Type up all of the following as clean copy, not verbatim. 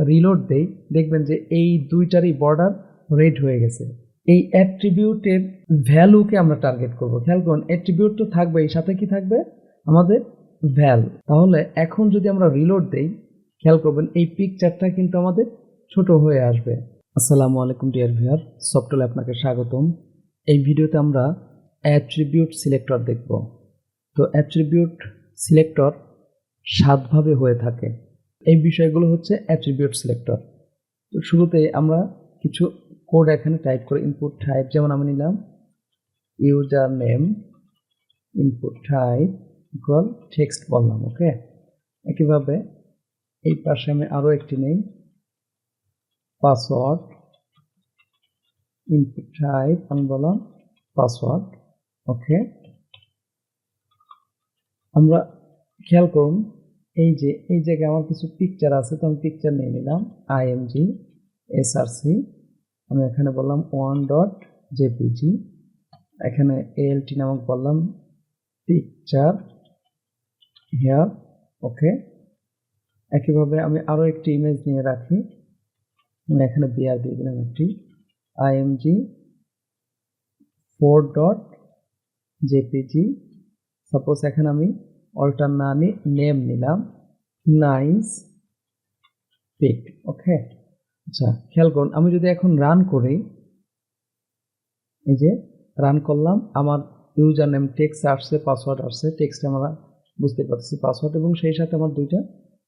Reload দেই দেখবেন যে এই দুইটারই বর্ডার রেড হয়ে গেছে। এই অ্যাট্রিবিউটের ভ্যালুকে আমরা টার্গেট করব। খেয়াল করুন, অ্যাট্রিবিউট তো থাকবে, এই সাথে কি থাকবে আমাদের ভ্যাল। তাহলে এখন যদি আমরা রিলোড দেই, খেয়াল করবেন এই পিকচারটা কিন্তু আমাদের ছোট হয়ে আসবে। আসসালামু আলাইকুম ডিয়ার ভিউয়ার, সফটওয়্যারে আপনাকে স্বাগতম। এই ভিডিওতে আমরা অ্যাট্রিবিউট সিলেক্টর দেখব। তো অ্যাট্রিবিউট সিলেক্টর 7 ভাবে হয়ে থাকে। এই বিষয়গুলো হচ্ছে অ্যাট্রিবিউট সিলেক্টর। তো শুরুতে আমরা কিছু কোড এখানে টাইপ করে ইনপুট টাইপ, যেমন আমি নিলাম user name, input type equal text বললাম, ওকে। একইভাবে এই পাশে আমি আরও একটি নেই, পাসওয়ার্ড, ইনপুট টাইপ আমি বললাম পাসওয়ার্ড, ওকে। আমরা খেয়াল করুন এই জায়গায় আমার কিছু পিকচার আছে, তো আমি পিকচার নিয়ে নিলাম img src, আমি এখানে বললাম 1.jpg, এখানে alt নামক বললাম পিকচার হেয়ার, ওকে। একইভাবে আমি আরও একটি ইমেজ নিয়ে রাখি, আমি এখানে বিআর দিয়ে দিলাম একটি img 4.jpg, সাপোজ এখানে আমি অল্টার না নিয়ে নেম নিলাম নাইস পিক, ওকে। আচ্ছা, খেয়াল করুন, আমি যদি এখন রান করি, এই যে রান করলাম, আমার ইউজার নেম টেক্সট আসছে, পাসওয়ার্ড আসছে, টেক্সটে আমরা বুঝতে পারছি পাসওয়ার্ড, এবং সেই সাথে আমার দুইটা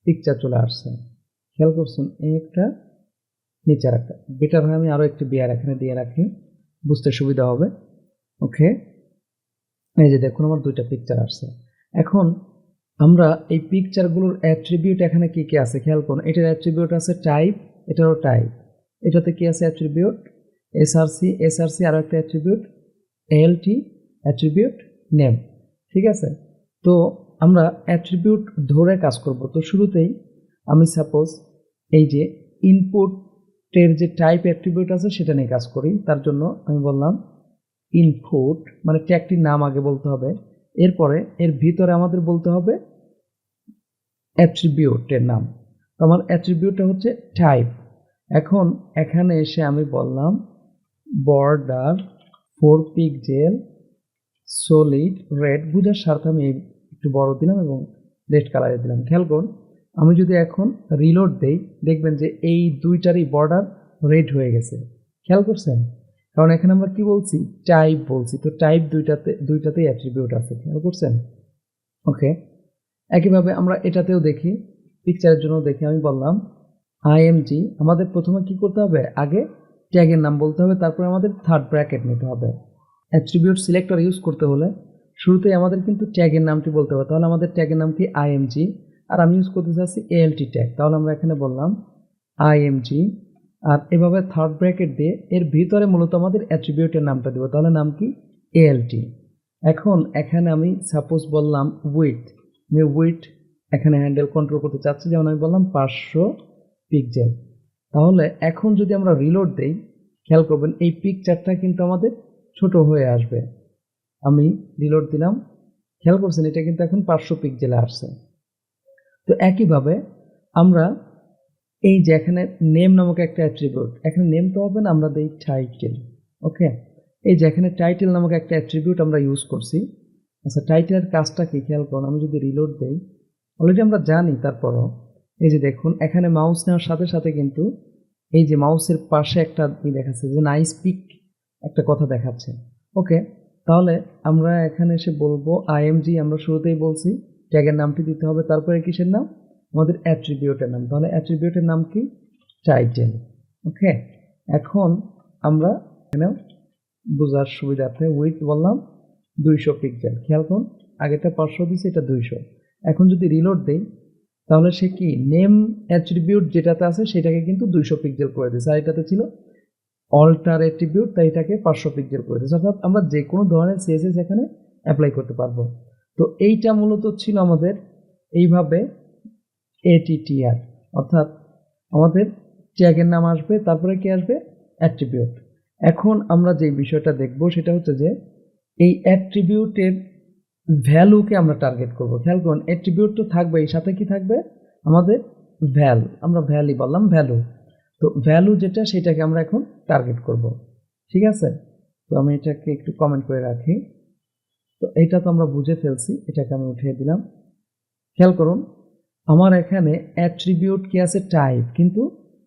পিকচার চলে আসছে। খেয়াল করছেন, এই একটা নিচের একটা, বেটার হয় আমি আরও একটি বিআর এখানে দিয়ে রাখি, বুঝতে সুবিধা হবে, ওকে। এই যে দেখুন আমার দুইটা পিকচার আসছে। এখন আমরা এই পিকচারগুলোর অ্যাট্রিবিউট এখানে কি কি আছে খেয়াল করুন। এটার অ্যাট্রিবিউট আছে টাইপ, এটারও টাইপ, এটাতে কি আছে অ্যাট্রিবিউট এসআরসি আরও একটা অ্যাট্রিবিউট এলটি, অ্যাট্রিবিউট নেম, ঠিক আছে। তো আমরা অ্যাট্রিবিউট ধরে কাজ করব। তো শুরুতেই আমি সাপোজ এই যে ইনপুটের যে টাইপ অ্যাট্রিবিউট আছে সেটা নিয়ে কাজ করি। তার জন্য আমি বললাম ইনপুট, মানে ট্যাগটির নাম আগে বলতে হবে, এরপরে এর ভিতরে আমাদের বলতে হবে অ্যাট্রিবিউটের নাম। তো আমার অ্যাট্রিবিউটটা হচ্ছে টাইপ। এখন এখানে এসে আমি বললাম বর্ডার 4 পিক্সেল সলিড রেড, বুঝার স্বার্থে আমি একটু বড় দিলাম এবং রেড কালারে দিলাম। খেয়াল করুন, আমি যদি এখন রিলোড দেই দেখবেন যে এই দুইটারই বর্ডার রেড হয়ে গেছে। খেয়াল করছেন, কারণ এখানে আমরা কি বলছি, টাইপ বলছি। তো টাইপ দুইটাতেই অ্যাট্রিবিউট আছে, খেয়াল করছেন, ওকে। একইভাবে আমরা এটাতেও দেখি, পিকচারের জন্য দেখি, আমি বললাম img, আমাদের প্রথমে কি করতে হবে, আগে ট্যাগের নাম বলতে হবে, তারপরে আমাদের থার্ড ব্র্যাকেট নিতে হবে। অ্যাট্রিবিউট সিলেক্টর ইউজ করতে হলে শুরুতেই আমাদের কিন্তু ট্যাগের নামটি বলতে হবে। তাহলে আমাদের ট্যাগের নাম কি img, আর আমি ইউজ করতে চাচ্ছি alt ট্যাগ, তাহলে আমরা এখানে বললাম img, আর এভাবে থার্ড ব্র্যাকেট দিয়ে এর ভিতরে মূলত আমাদের অ্যাট্রিবিউটের নামটা দেবো, তাহলে নাম কি alt। এখন এখানে আমি সাপোজ বললাম উইথ, আমি উইথ এখানে হ্যান্ডেল কন্ট্রোল করতে চাচ্ছি, যেমন আমি বললাম 500 পিক্সেল। তাহলে এখন যদি আমরা রিলোড দেই, খেয়াল করবেন এই পিকচারটা কিন্তু আমাদের ছোট হয়ে আসবে। আমি রিলোড দিলাম, খেয়াল করছেন এটা কিন্তু এখন 500 পিক্সেলে আসছে। তো একইভাবে আমরা এই যে এখানে নেম নামক একটা অ্যাট্রিবিউট, এখানে নেম তো হবে না, আমরা দেই টাইটেল, ওকে। এই যে এখানে টাইটেল নামক একটা অ্যাট্রিবিউট আমরা ইউজ করছি। আচ্ছা, টাইটেলের কাজটা কি খেয়াল করুন, আমি যদি রিলোড দেই, অলরেডি আমরা জানি, তারপরও এই যে দেখুন এখানে মাউস নেওয়ার সাথে সাথে কিন্তু এই যে মাউসের পাশে একটা দেখাচ্ছে যে নাইস পিক, একটা কথা দেখাচ্ছে, ওকে। তাহলে আমরা এখানে এসে বলবো img, আমরা শুরুতেই বলছি ট্যাগের নামটি দিতে হবে, তারপরে কিসের নাম, আমাদের অ্যাট্রিবিউটের নাম। তাহলে অ্যাট্রিবিউটের নাম কি, টাইটেল, ওকে। এখন আমরা এখানে বোঝার সুবিধার্থে উইথ বললাম 200 পিক্সেল, খেয়াল করুন আগেটা 500 দিচ্ছে, এটা 200। এখন যদি রিলোড দেই তাহলে সে কি নেম অ্যাট্রিবিউট যেটাতে আছে সেটাকে কিন্তু 200 পিক্সেল করে দিয়েছে, আর এটাতে ছিল অল্টার অ্যাট্রিবিউট, তাই এটাকে 500 পিক্সেল করে দিয়েছে। অর্থাৎ আমরা যে কোনো ধরনের সিএসএস এখানে অ্যাপ্লাই করতে পারবো। তো এইটা মূলত ছিল আমাদের এইভাবে ATTR, অর্থাৎ আমাদের ট্যাগের নাম আসবে, তারপরে কি আসবে, অ্যাট্রিবিউট। এখন আমরা যে বিষয়টা দেখব সেটা হচ্ছে যে এই অ্যাট্রিবিউটের ভ্যালুকে আমরা টার্গেট করব। খেয়াল করুন, অ্যাট্রিবিউট তো থাকবে, এই সাথে কি থাকবে আমাদের ভ্যাল, আমরা ভ্যালই বললাম, ভ্যালু। তো ভ্যালু যেটা সেটাকে আমরা এখন টার্গেট করব, ঠিক আছে। তো আমি এটাকে একটু কমেন্ট করে রাখি। তো এটা তো আমরা বুঝে ফেলছি, এটাকে আমি উঠিয়ে দিলাম। খেয়াল করুন, আমার এখানে অ্যাট্রিবিউট কি আছে, টাইপ, কিন্তু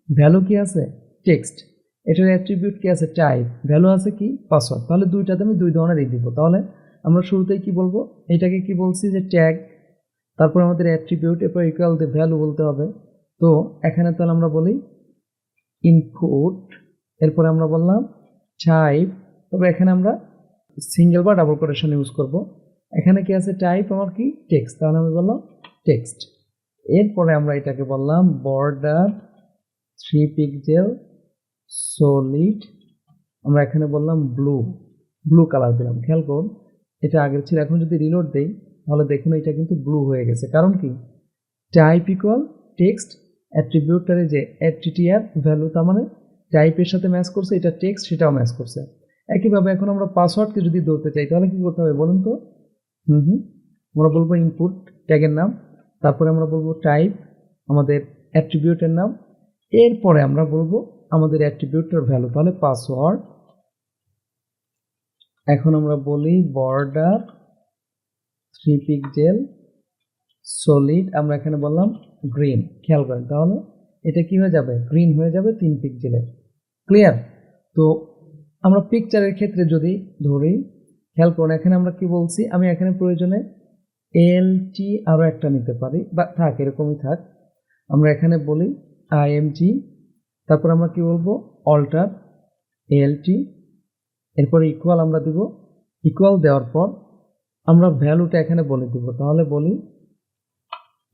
ভ্যালু কি আছে, টেক্সট। এটার অ্যাট্রিবিউট কি আছে, টাইপ, ভ্যালু আছে কি, পাসওয়ার্ড। তাহলে দুইটাতে আমি দুই ধরনের দিব। তাহলে আমরা শুরুতেই কি বলবো, এটাকে কি বলছি যে ট্যাগ, তারপর আমাদের অ্যাট্রিবিউট, এরপর ইকুয়াল দিয়ে ভ্যালু বলতে হবে। তো এখানে তাহলে আমরা বলি ইনপুট, এরপরে আমরা বললাম টাইপ, তবে এখানে আমরা সিঙ্গেল বা ডাবল কোটেশন ইউজ করব। এখানে কি আছে, টাইপ আমার কি, টেক্সট, তাহলে আমি বললাম টেক্সট। এরপরে আমরা এটাকে বললাম বর্ডার 3 পিক্সেল সলিড, আমরা এখানে বললাম ব্লু কালার দিলাম। খেয়াল করুন, এটা আগের ছিল, এখন যদি রিলোড দেই তাহলে দেখুন এটা কিন্তু ব্লু হয়ে গেছে। কারণ কি, টাইপ ইকুয়াল টেক্সট, অ্যাট্রিবিউটারে যে অ্যাট্রিটিআর ভ্যালু, তার মানে টাইপের সাথে ম্যাচ করছে, এটা টেক্সট, সেটাও ম্যাচ করছে। একইভাবে এখন আমরা পাসওয়ার্ডকে যদি ধরতে চাই তাহলে কি করতে হবে বলুন তো। আমরা বলবো ইনপুট ট্যাগের নাম, তারপরে আমরা বলবো টাইপ আমাদের অ্যাট্রিবিউটের নাম, এরপরে আমরা বলবো আমাদের অ্যাট্রিবিউটের ভ্যালু, তাহলে পাসওয়ার্ড। এখন আমরা বলি বর্ডার 3 পিক্সেল সলিড, আমরা এখানে বললাম গ্রিন। খেয়াল করেন, তাহলে এটা কি হয়ে যাবে, গ্রিন হয়ে যাবে 3 পিক্সেলের। ক্লিয়ার? তো আমরা পিকচারের ক্ষেত্রে যদি ধরি, খেয়াল করুন এখানে আমরা কি বলছি, আমি এখানে প্রয়োজনে এলটি আরও একটা নিতে পারি, বা থাক এরকমই থাক। আমরা এখানে বলি আইএমজি, তারপর আমরা কি বলবো অল্টার এলটি, এরপরে ইকুয়াল আমরা দিব। ইকুয়াল দেওয়ার পর আমরা ভ্যালুটা এখানে বলে দিব, তাহলে বলি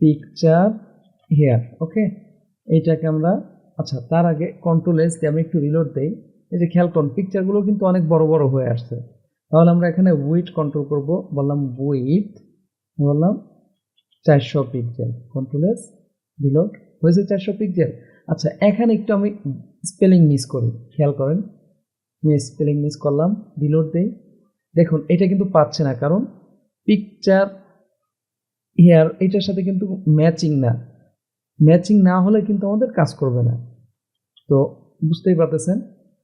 পিকচার হেয়ার। ওকে, এইটাকে আমরা, আচ্ছা তার আগে কন্ট্রোল এস দিয়ে আমি একটু রিলোড দেই। এই যে খেয়াল করুন পিকচারগুলো কিন্তু অনেক বড় বড় হয়ে আসছে। তাহলে আমরা এখানে উইথ কন্ট্রোল করব, বললাম উইথ, বললাম 400 পিক্সেল, কন্ট্রোল এস রিলোড, হয়েছে 400 পিক্সেল। আচ্ছা এখানে একটু আমি স্পেলিং মিস করি, খেয়াল করেন, আমি স্পেলিং মিস করলাম, রিলোড দেই। দেখুন এটা কিন্তু পাচ্ছে না, কারণ পিকচার হেয়ার এটার সাথে কিন্তু ম্যাচিং না, ম্যাচিং না হলে কিন্তু আমাদের কাজ করবে না। তো বুঝতেই পারতেছেন।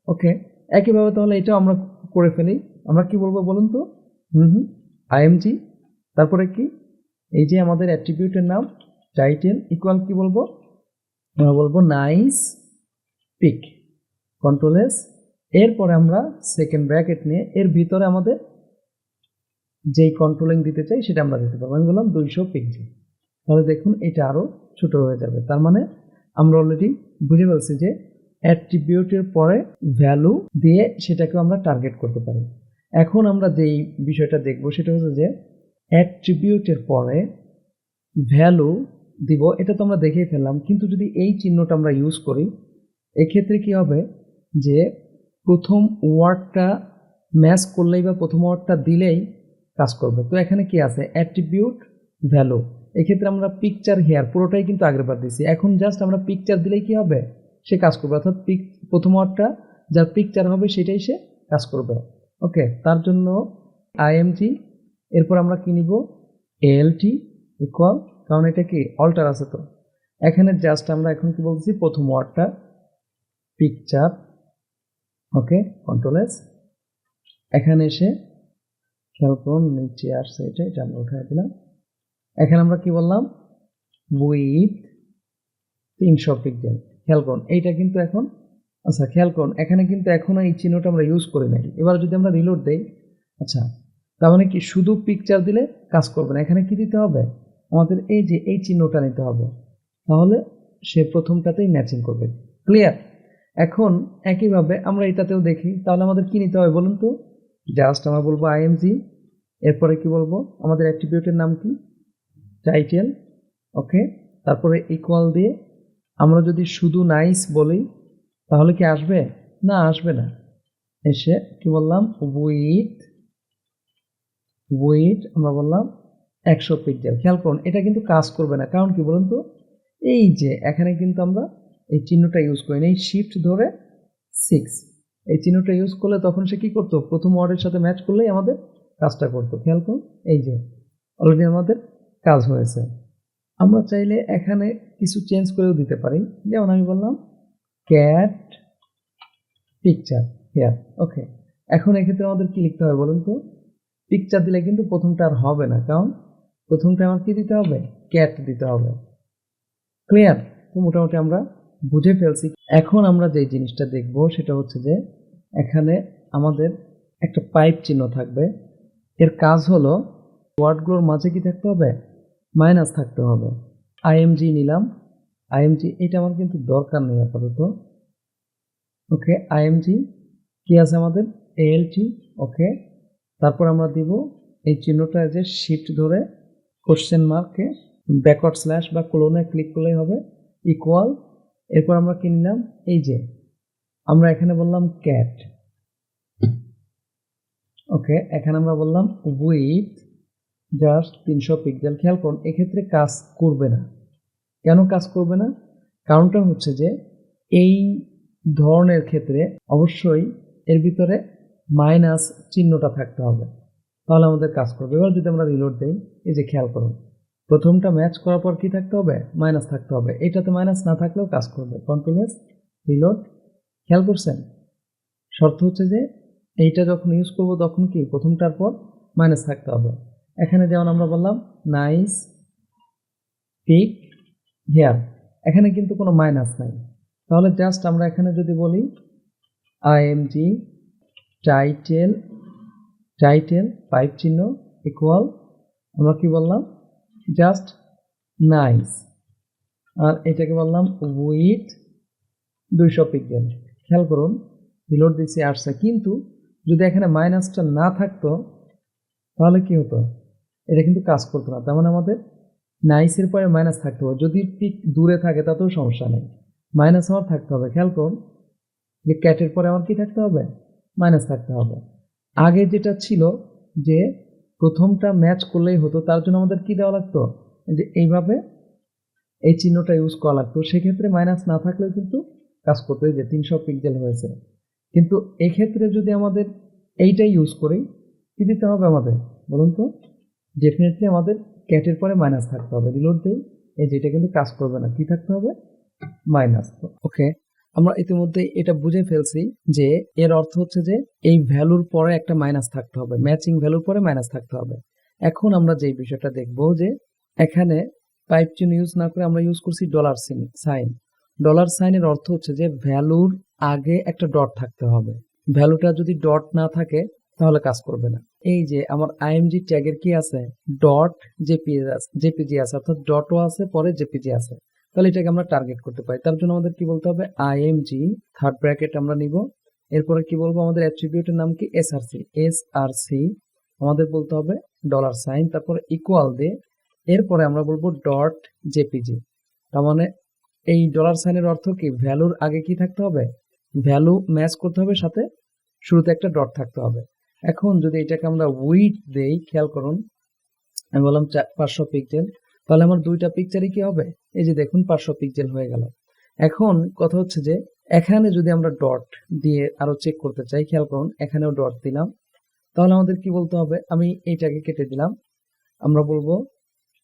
ওকে, একইভাবে তাহলে এটাও আমরা করে ফেলি। আমরা কি বলবো বলুন তো, আইএমজি, তারপরে কি, এই যে আমাদের অ্যাট্রিবিউটের নাম টাইটেল ইকুয়াল কি বলবো, আমরা বলবো নাইস পিক, কন্ট্রোল এস, এরপরে আমরা সেকেন্ড ব্র্যাকেট নিয়ে এর ভিতরে আমাদের যেই কন্ট্রোলিং দিতে চাই সেটা আমরা দিতে পারবো। আমি বললাম 200 পিক্সেল, তাহলে দেখুন এটা আরও ছোট হয়ে যাবে। তার মানে আমরা অলরেডি বুঝে ফেলছি যে অ্যাট্রিবিউটের পরে ভ্যালু দিয়ে সেটাকে আমরা টার্গেট করতে পারি। এখন আমরা যেই বিষয়টা দেখব সেটা হচ্ছে যে অ্যাট্রিবিউটের পরে ভ্যালু দিব, এটা তো আমরা দেখেই ফেললাম, কিন্তু যদি এই চিহ্নটা আমরা ইউজ করি এক্ষেত্রে কি হবে, যে প্রথম ওয়ার্ডটা ম্যাচ করলেই বা প্রথম ওয়ার্ডটা দিলেই কাজ করবে। তো এখানে কি আছে, অ্যাট্রিবিউট ভ্যালু, এক্ষেত্রে আমরা পিকচার হেয়ার পুরোটাই কিন্তু আগেরবার দিছি, এখন জাস্ট আমরা পিকচার দিলেই কি হবে, সে কাজ করবে, অর্থাৎ প্রথম ওয়ার্ডটা যার পিকচার হবে সেটাই সে কাজ করবে। ওকে, তার জন্য আইএমজি, এরপর আমরা কি নিব, এএলটি ইকুয়াল, কারণ এটা কি অল্টার আছে, তো এখানে জাস্ট আমরা এখন কি বলছি, প্রথম ওয়ার্ডটা পিকচার। ওকে, কন্ট্রোল এস, এখানে এসে খেয়াল করুন নিচে আসছে, এটা আমরা উঠাই দিলাম। এখানে আমরা কি বললাম, উইথ 300 পিক্সেল। খেয়াল করুন এইটা কিন্তু এখন, আচ্ছা খেয়াল করুন এখানে কিন্তু এখনো এই চিহ্নটা আমরা ইউজ করি নাই। এবার যদি আমরা রিলোড দেই, আচ্ছা তার মানে কি শুধু পিকচার দিলে কাজ করবে না, এখানে কি দিতে হবে, আমাদের এই যে এই চিহ্নটা নিতে হবে, তাহলে সে প্রথমটাতেই ম্যাচিং করবে। ক্লিয়ার? এখন একইভাবে আমরা এটাতেও দেখি, তাহলে আমাদের কি নিতে হবে বলুন তো, জাস্ট আমরা বলবো আইএমজি, এরপরে কি বলবো, আমাদের অ্যাট্রিবিউটের নাম কি, টাইটেল। ওকে, তারপরে ইকুয়াল দিয়ে আমরা যদি শুধু নাইস বলি তাহলে কি আসবে, না আসবে না, এসে কি বললাম, উইথ আমরা বললাম 100 পিক্সেল। খেয়াল করুন এটা কিন্তু কাজ করবে না, কারণ কি বলুন তো, এই যে এখানে কিন্তু আমরা এই চিহ্নটা ইউজ করি না, এই শিফট ধরে 6 এই চিহ্নটা ইউজ করলে তখন সে কি করতো, প্রথম ওয়ার্ডের সাথে ম্যাচ করলেই আমাদের কাজটা করতো। খেয়াল করুন এই যে অলরেডি আমাদের কাজ হয়েছে। আমরা চাইলে এখানে কিছু চেঞ্জ করেও দিতে পারি, যেমন আমি বললাম ক্যাট পিকচার হিয়ার। ওকে, এখন এক্ষেত্রে আমাদের কি লিখতে হবে বলুন তো? পিকচার দিলে কিন্তু প্রথমটা আর হবে না, কারণ প্রথমটা আমার কি দিতে হবে? ক্যাট দিতে হবে। ক্লিয়ার? তো মোটামুটি আমরা বুঝে ফেলছি। এখন আমরা যে জিনিসটা দেখব সেটা হচ্ছে যে এখানে আমাদের একটা পাইপ চিহ্ন থাকবে। এর কাজ হলো ওয়ার্ডগুলোর মাঝে কি থাকতে হবে? মাইনাস থাকতে হবে। আইএমজি নিলাম, আইএমজি এটা আমার কিন্তু দরকার নেই আপাতত। ওকে, আইএমজি কি আছে আমাদের? এএলটি। ওকে, তারপর আমরা দিব এই চিহ্নটা যে শিফট ধরে কোশ্চেন মার্কে ব্যাকওয়ার্ড স্ল্যাশ বা কোলনে ক্লিক করলেই হবে, ইকুয়াল। এরপর আমরা কি নিলাম? এই যে আমরা এখানে বললাম ক্যাট। ওকে, এখানে আমরা বললাম উইথ জাস্ট 300 পিক্সেল। খেয়াল করুন, এক্ষেত্রে কাজ করবে না। কেন কাজ করবে না? কারণটা হচ্ছে যে এই ধরনের ক্ষেত্রে অবশ্যই এর ভিতরে মাইনাস চিহ্নটা থাকতে হবে, তাহলে আমাদের কাজ করবে। এবার যদি আমরা রিলোড দেই, এই যে খেয়াল করুন, প্রথমটা ম্যাচ করার পর কি থাকতে হবে? মাইনাস থাকতে হবে। এটাতে মাইনাস না থাকলেও কাজ করবে। Control S, reload. খেয়াল করছেন? শর্ত হচ্ছে যে এইটা যখন ইউজ করব তখন কি প্রথমটার পর মাইনাস থাকতে হবে। এখানে যেমন আমরা বললাম নাইস পিক হেয়ার, এখানে কিন্তু কোনো মাইনাস নাই, তাহলে জাস্ট আমরা এখানে যদি বলি আইএমজি টাইটেল, টাইটেল পাইপ চিহ্ন ইকুয়াল, আমরা কি বললাম? জাস্ট নাইস, আর এটাকে বললাম উইথ 200 পিক্সেল। খেয়াল করুন, রিলোড দিচ্ছি আসছে, কিন্তু যদি এখানে মাইনাসটা না থাকতো তাহলে কি হতো? এটা কিন্তু কাজ করতো না। তার মানে আমাদের নাইসের পরে মাইনাস থাকতে হবে। যদি পিক দূরে থাকে তাতেও সমস্যা নেই, মাইনাস আমার থাকতে হবে। খেয়াল করুন যে ক্যাটের পরে আমার কি থাকতে হবে? মাইনাস থাকতে হবে। আগে যেটা ছিল যে প্রথমটা ম্যাচ করলেই হতো, তার জন্য আমাদের কি দেওয়া লাগতো? যে এইভাবে এই চিহ্নটা ইউজ করা লাগতো, সেক্ষেত্রে মাইনাস না থাকলেও কিন্তু কাজ করতো। এই যে 300 পিক্সেল হয়েছে। কিন্তু এক্ষেত্রে যদি আমাদের এইটাই ইউজ করি, কি দিতে হবে আমাদের বলুন তো? ডেফিনেটলি আমাদের ক্যাটের পরে মাইনাস থাকতে হবে। রিলোড দেই, এই যেটা কিন্তু কাজ করবে না, কি থাকতে হবে? মাইনাস। ওকে, আমরা ইতিমধ্যে এটা বুঝে ফেলছি যে এর অর্থ হচ্ছে যে এই ভ্যালুর পরে একটা মাইনাস থাকতে হবে, ম্যাচিং ভ্যালুর পরে মাইনাস থাকতে হবে। এখন আমরা যে বিষয়টা দেখব যে এখানে পাইপ চিহ্ন ইউজ না করে আমরা ইউজ করছি ডলার সাইন। ডলার সাইনের অর্থ হচ্ছে যে ভ্যালুর আগে একটা ডট থাকতে হবে। ভ্যালুটা যদি ডট না থাকে তাহলে কাজ করবে না। এই যে আমার আইএমজি ট্যাগের কি আছে? ডট জেপিজি আছে, অর্থাৎ ডটও আছে, পরে জেপিজি আছে। তাহলে এটাকে আমরা টার্গেট করতে পারি। তার জন্য আমাদের কি বলতে হবে? আইএমজি থার্ড ব্র্যাকেট আমরা নিব। এরপরে কি বলবো? আমাদের অ্যাট্রিবিউটের নাম কি? এসআরসি। এসআরসি আমাদের বলতে হবে ডলার সাইন, তারপরে ইকুয়াল দিয়ে এরপরে আমরা বলবো ডট জেপিজি। তার মানে এই ডলার সাইনের অর্থ কি? ভ্যালুর আগে কি থাকতে হবে? ভ্যালু ম্যাচ করতে হবে, সাথে শুরুতে একটা ডট থাকতে হবে। এখন যদি এটাকে আমরা উইথ দেই, খেয়াল করুন, আমি বললাম 500 পিক্সেল, তাহলে আমার দুইটা পিকচারই কি হবে? এই যে দেখুন 500 পিক্সেল হয়ে গেল। এখন কথা হচ্ছে যে এখানে যদি আমরা ডট দিয়ে আরো চেক করতে চাই, খেয়াল করুন এখানেও ডট দিলাম, তাহলে আমাদের কি বলতে হবে? আমি এইটাকে কেটে দিলাম, আমরা বলবো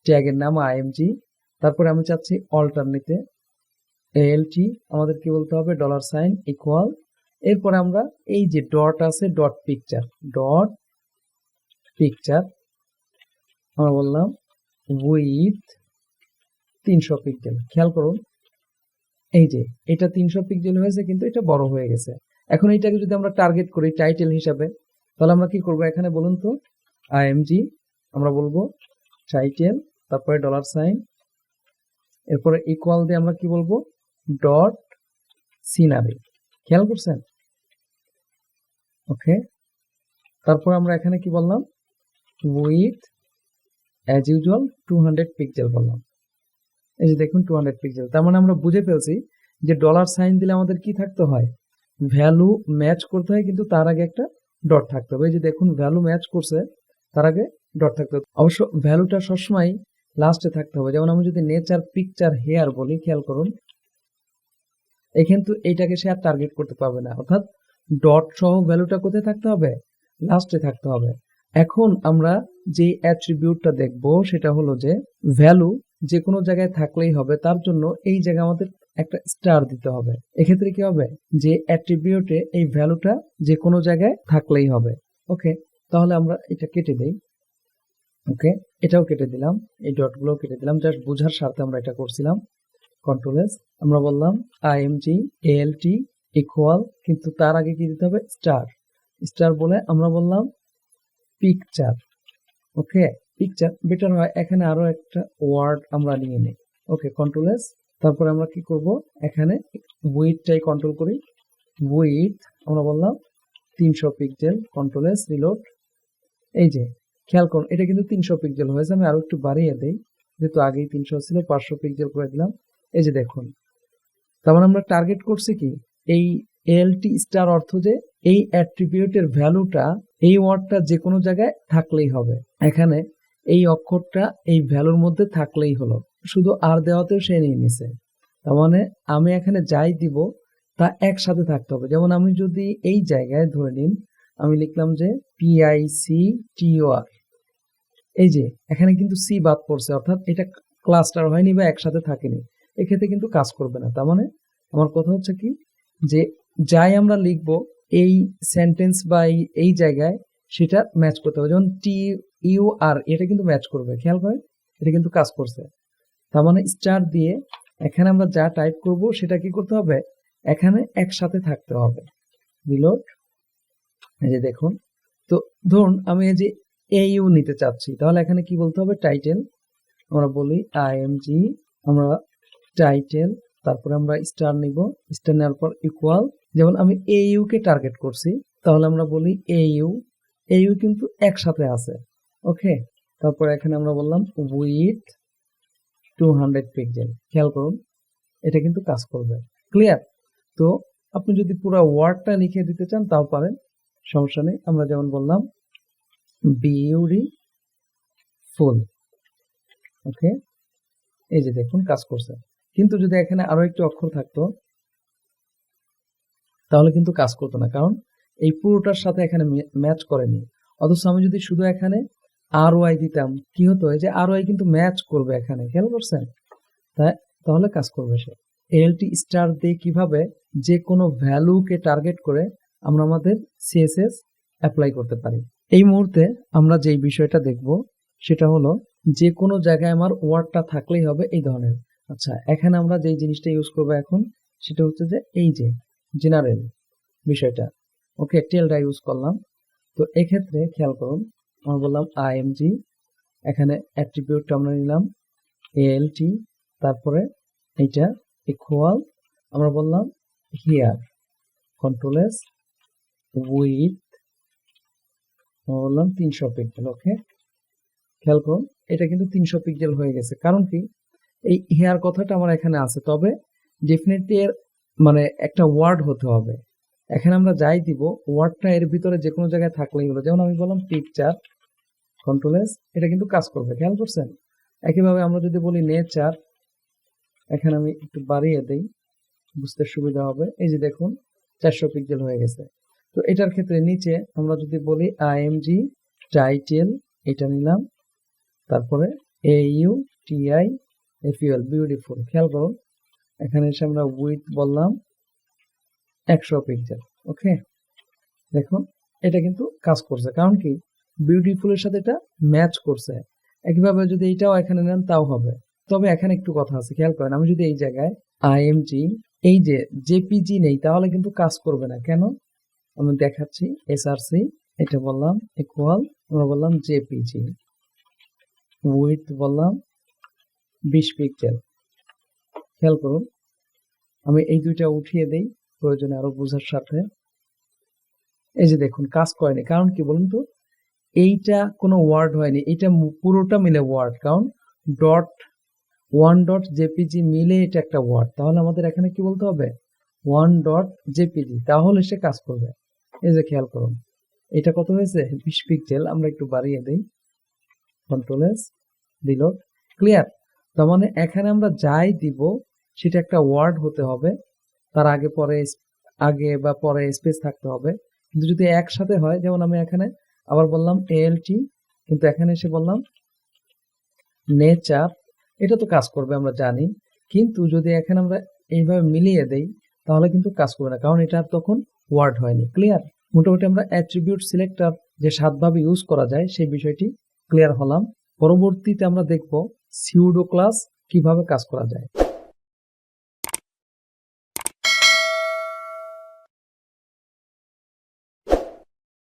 ট্যাগের নাম আইএমজি, তারপরে আমি চাচ্ছি অল্টার নিতে, এএলটি, আমাদের কি বলতে হবে? ডলার সাইন ইকুয়াল, এরপরে আমরা এই যে ডট আছে ডট পিকচার, ডট পিকচার আমরা বললাম উইথ 300 পিক্সেল। খেয়াল করুন এই যে এটা 300 পিক্সেল হয়েছে, কিন্তু এটা বড় হয়ে গেছে। এখন এইটাকে যদি আমরা টার্গেট করি টাইটেল হিসাবে, তাহলে আমরা কি করব? এখানে বলুন তো আইএমজি, আমরা বলবো টাইটেল, তারপরে ডলার সাইন, এরপরে ইকুয়াল দিয়ে আমরা কি বলবো? Dot scenery. খেয়াল করছেন? ওকে, তারপর আমরা এখানে কি বললাম? উইথ অ্যাজ ইউজুয়াল 200 পিক্সেল বললাম। এই যে দেখুন 200 পিক্সেল। তার মানে আমরা বুঝে ফেলছি যে ডলার সাইন দিলে আমাদের কি থাকতে হয়? ভ্যালু ম্যাচ করতে হয়, কিন্তু তার আগে একটা ডট থাকতে হবে। এই যে দেখুন ভ্যালু ম্যাচ করছে, তার আগে ডট থাকতে হবে। অবশ্য ভ্যালুটা সবসময় লাস্টে থাকতে হবে। যেমন আমি যদি নেচার পিকচার হেয়ার বলি, খেয়াল করুন এখানে তো এইটাকে সে আর টার্গেট করতে পারবে না, অর্থাৎ ডট সহ ভ্যালুটা কোথায় থাকতে হবে? লাস্টে থাকতে হবে। এখন আমরা যে অ্যাট্রিবিউটটা দেখব সেটা হলো যে ভ্যালু যে কোনো জায়গায় থাকলেই হবে, তার জন্য এই জায়গায় আমাদের একটা স্টার দিতে হবে। এক্ষেত্রে কি হবে, যে অ্যাট্রিবিউটে এই ভ্যালুটা যে কোনো জায়গায় থাকলেই হবে। ওকে, তাহলে আমরা এটা কেটে দেই। ওকে, এটাও কেটে দিলাম, এই ডটগুলো কেটে দিলাম, জাস্ট বোঝার স্বার্থে আমরা এটা করছিলাম। কন্ট্রোল এস, আমরা বললাম img alt ইকুয়াল, কিন্তু তার আগে কি দিতে হবে, স্টার। স্টার বলে আমরা বললাম পিকচার। ওকে, পিকচার বেটার হয়, এখানে আরো একটা ওয়ার্ড আমরা নিয়ে নিই। ওকে, কন্ট্রোল এস, তারপরে আমরা কি করব, এখানে উইডটাই কন্ট্রোল করি। উইড আমরা বললাম 300 পিক্সেল। Control S, reload. এই যে খেয়াল করুন, এটা কিন্তু 300 পিক্সেল হয়েছে। আমি আরো একটু বাড়িয়ে দেই, যেহেতু আগেই 300 ছিল, 500 পিক্সেল করে দিলাম। এই যে দেখুন, তার মানে আমরা টার্গেট করছি কি, এই এলটি স্টার অর্থ যে এই অ্যাট্রিবিউটের ভ্যালুটা, এই ওয়ার্ডটা যে কোনো জায়গায় থাকলেই হবে। এখানে এই অক্ষরটা এই ভ্যালুর মধ্যে থাকলেই হলো, শুধু আর দেওয়াতেও সে নিয়ে নিছে। তার মানে আমি এখানে যাই দিব তা একসাথে থাকতে হবে। যেমন আমি যদি এই জায়গায় ধরে নিন, আমি লিখলাম যে PICTOR, এই যে এখানে কিন্তু সি বাদ পড়ছে, অর্থাৎ এটা ক্লাস্টার হয়নি বা একসাথে থাকেনি, এক্ষেত্রে কিন্তু কাজ করবে না। তার মানে আমার কথা হচ্ছে কি, যে যাই আমরা লিখব এই সেন্টেন্স বা এই জায়গায় সেটা ম্যাচ করতে হবে। যেমন TUR, এটা কিন্তু ম্যাচ করবে, খেয়াল করেন, এটা কিন্তু কাজ করছে। তার মানে স্টার দিয়ে এখানে আমরা যা টাইপ করব সেটা কি করতে হবে, এখানে একসাথে থাকতে হবে। রিলোড। এই যে দেখুন, তো ধরুন আমি এই যে AU নিতে চাচ্ছি, তাহলে এখানে কি বলতে হবে, টাইটেল। আমরা বলি IMG, আমরা টাইটেল, তারপরে আমরা স্টার নিব, স্টার নেওয়ার পর ইকুয়াল। যেমন আমি AU কে টার্গেট করছি, তাহলে আমরা বলি AU কিন্তু একসাথে আছে। ওকে, তারপর এখানে আমরা বললাম উইথ 200 পিক্সেল। খেয়াল করুন, এটা কিন্তু কাজ করবে। ক্লিয়ার? তো আপনি যদি পুরো ওয়ার্ডটা লিখে দিতে চান তাও পারেন, সমস্যা নেই। আমরা যেমন বললাম বিউটিফুল। ওকে, এই যে দেখুন কাজ করছে। কিন্তু যদি এখানে আরো একটি অক্ষর থাকতো তাহলে কিন্তু কাজ করতো না, কারণ এই পুরোটার সাথে এখানে ম্যাচ করেনি। অথচ আমি যদি শুধু এখানে RY দিতাম, কি হতো, এই যে RY কিন্তু ম্যাচ করবে এখানে, খেয়াল করছেন? তাহলে কাজ করবে সে। এলটি স্টার দিয়ে কিভাবে যে কোনো ভ্যালুকে টার্গেট করে আমরা আমাদের CSS অ্যাপ্লাই করতে পারি। এই মুহূর্তে আমরা যেই বিষয়টা দেখব সেটা হলো, যে কোনো জায়গায় আমার ওয়ার্ডটা থাকলেই হবে এই ধরনের। আচ্ছা, এখানে আমরা যেই জিনিসটা ইউজ করবো এখন সেটা হচ্ছে যে এই যে জেনারেল বিষয়টা। ওকে, টেলটা ইউজ করলাম। তো এক্ষেত্রে খেয়াল করুন, আমরা বললাম IMG, এখানে অ্যাট্রিবিউটটা আমরা নিলাম ALT, তারপরে এইটা ইকুয়াল, আমরা বললাম হিয়ার, কন্ট্রোল এস, উইথ আমরা বললাম 300 পিক্সেল। ওকে, খেয়াল করুন, এটা কিন্তু 300 পিক্সেল হয়ে গেছে। কারণ কি, এই হেয়ার কথাটা আমার এখানে আছে, তবে ডেফিনেটলি এর মানে একটা ওয়ার্ড হতে হবে। এখানে আমরা যাই দিব, ওয়ার্ডটা এর ভিতরে যে কোনো জায়গায় থাকলেই হলো। যেমন আমি বললাম পিকচার, কন্ট্রোল এস, এটা কিন্তু কাজ করবে, খেয়াল করছেন? একইভাবে আমরা যদি বলি নেচার, এখানে আমি একটু বাড়িয়ে দেই, বুঝতে সুবিধা হবে। এই যে দেখুন 400 পিক্সেল হয়ে গেছে। তো এটার ক্ষেত্রে নিচে আমরা যদি বলি IMG টাইটেল, এটা নিলাম, তারপরে AUTIFUL, বিউটিফুল। খেয়াল করুন, এখানে এসে আমরা উইথ বললাম 100 পিক্সেল। ওকে, দেখুন এটা কিন্তু কাজ করছে, কারণ কি, বিউটিফুলের সাথে এটা ম্যাচ করছে। একইভাবে যদি এটাও এখানে নেন তাও হবে। তবে এখানে একটু কথা আছে, খেয়াল করেন, আমি যদি এই জায়গায় IMG এই যে JPG নেই তাহলে কিন্তু কাজ করবে না। কেন, আমি দেখাচ্ছি। SRC, এটা বললাম ইকুয়াল, আমরা বললাম JPG, উইথ বললাম 20 পিক্সেল। খেয়াল করুন, আমি এই দুইটা উঠিয়ে দেই প্রয়োজনে আরো বোঝার সাথে। এই যে দেখুন কাজ করেনি, কারণ কি বলুন তো, এইটা কোনো ওয়ার্ড হয়নি, এটা পুরোটা মিলে ওয়ার্ড, কারণ ওয়ান ডট জেপিজি মিলে এটা একটা ওয়ার্ড। তাহলে আমাদের এখানে কি বলতে হবে, ওয়ান ডট জেপিজি, তাহলে সে কাজ করবে। এই যে খেয়াল করুন, এটা কত হয়েছে, 20 পিক্সেল। আমরা একটু বাড়িয়ে দেই, কন্ট্রোল এস, রিলোড। ক্লিয়ার? তার মানে এখানে আমরা যাই দিব সেটা একটা ওয়ার্ড হতে হবে, তার আগে বা পরে স্পেস থাকতে হবে। কিন্তু যদি একসাথে হয়, যেমন আমি এখানে আবার বললাম ALT, কিন্তু এখানে এসে বললাম নেচার, এটা তো কাজ করবে আমরা জানি, কিন্তু যদি এখানে আমরা এইভাবে মিলিয়ে দেই তাহলে কিন্তু কাজ করবে না, কারণ এটা তখন ওয়ার্ড হয়নি। ক্লিয়ার? মোটামুটি আমরা অ্যাট্রিবিউট সিলেক্টর যে 7 ভাবে ইউজ করা যায় সেই বিষয়টি ক্লিয়ার হলাম। পরবর্তীতে আমরা দেখব সিউডো ক্লাস কিভাবে কাজ করা যায়।